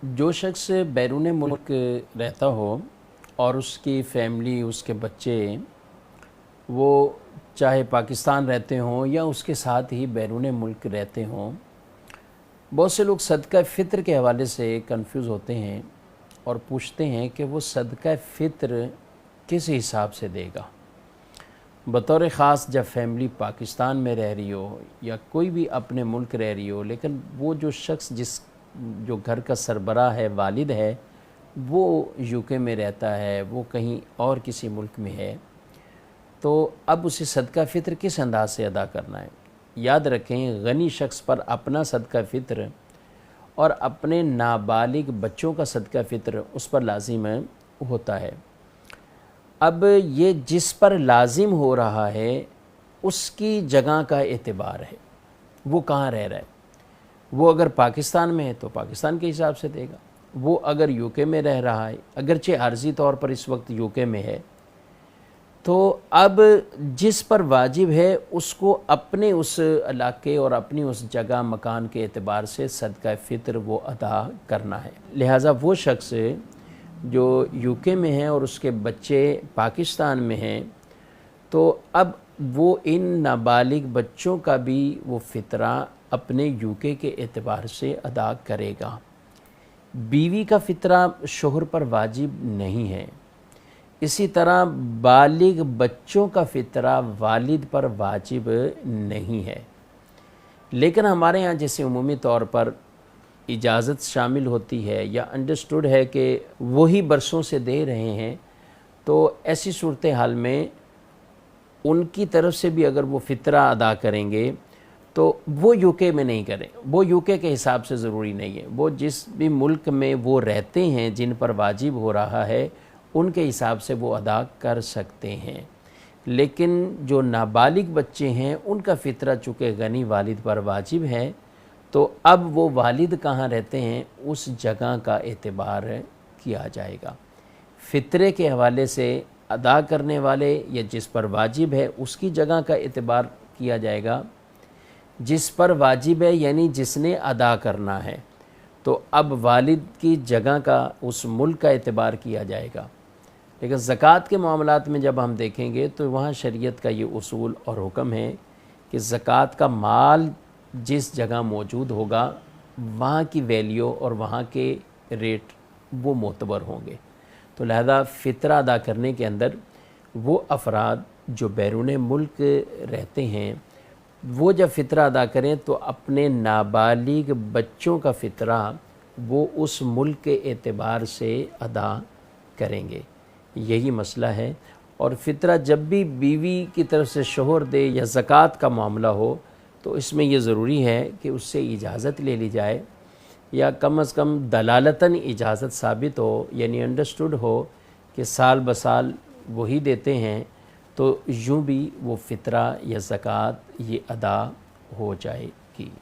जो शख्स बैरून मुल्क रहता हो और उसकी फैमिली, उसके बच्चे, वो चाहे पाकिस्तान रहते हों या उसके साथ ही बैरून मुल्क रहते हों, बहुत से लोग सदका फ़ित्र के हवाले से कंफ्यूज होते हैं और पूछते हैं कि वो सदका फ़ित्र किस हिसाब से देगा। बतौर ख़ास जब फैमिली पाकिस्तान में रह रही हो या कोई भी अपने मुल्क रह रही हो, लेकिन वो जो शख्स जो घर का सरबराह है, वालिद है, वो यूके में रहता है, वो कहीं और किसी मुल्क में है, तो अब उसे सदका फ़ित्र किस अंदाज से अदा करना है। याद रखें, गनी शख्स पर अपना सदका फ़ित्र और अपने नाबालिग बच्चों का सदका फ़ित्र उस पर लाजिम होता है। अब ये जिस पर लाजिम हो रहा है उसकी जगह का एतबार है, वो कहाँ रह रहा है। वो अगर पाकिस्तान में है तो पाकिस्तान के हिसाब से देगा, वो अगर यूके में रह रहा है, अगरचे आर्जी तौर पर इस वक्त यूके में है, तो अब जिस पर वाजिब है उसको अपने उस इलाके और अपनी उस जगह मकान के एतबार से सदका फ़ित्र वो अदा करना है। लिहाजा वो शख्स जो यूके में है और उसके बच्चे पाकिस्तान में हैं, तो अब वो इन नाबालिग बच्चों का भी वो फ़ितरा अपने यूके के एतबार से अदा करेगा। बीवी का फ़ितरा शोहर पर वाजिब नहीं है। इसी तरह बालिग बच्चों का फ़ितरा वालिद पर वाजिब नहीं है। लेकिन हमारे यहाँ जैसे उमूमी तौर पर इजाज़त शामिल होती है या अंडरस्टूड है कि वही बरसों से दे रहे हैं, तो ऐसी सूरत हाल में उनकी तरफ से भी अगर वो फ़ितरा अदा करेंगे तो वो यूके में नहीं करें, वो यूके के हिसाब से ज़रूरी नहीं है। वो जिस भी मुल्क में वो रहते हैं, जिन पर वाजिब हो रहा है, उनके हिसाब से वो अदा कर सकते हैं। लेकिन जो नाबालिग बच्चे हैं उनका फ़ितरा चूँकि गनी वालिद पर वाजिब है, तो अब वो वालिद कहाँ रहते हैं उस जगह का एतबार किया जाएगा। फ़ितरे के हवाले से अदा करने वाले या जिस पर वाजिब है उसकी जगह का एतबार किया जाएगा। जिस पर वाजिब है यानी जिसने अदा करना है, तो अब वालिद की जगह का, उस मुल्क का एतबार किया जाएगा। लेकिन ज़कात के मामलात में जब हम देखेंगे तो वहाँ शरीयत का ये उसूल और हुक्म है कि ज़कात का माल जिस जगह मौजूद होगा वहाँ की वैल्यू और वहाँ के रेट वो मोतबर होंगे। तो लिहाजा फ़ितरा अदा करने के अंदर वो अफराद जो बैरून मुल्क रहते हैं, वो जब फ़ितरा अदा करें तो अपने नाबालिग बच्चों का फ़ितरा वो उस मुल्क के एतबार से अदा करेंगे। यही मसला है। और फ़ितरा जब भी बीवी की तरफ से शोहर दे या ज़कात का मामला हो, तो इसमें यह ज़रूरी है कि उससे इजाज़त ले ली जाए या कम अज़ कम दलालतन इजाज़त साबित हो, यानी अंडरस्टूड हो कि साल बसाल वही देते हैं, तो यूँ भी वो फ़ितरा या ज़कात ये अदा हो जाएगी।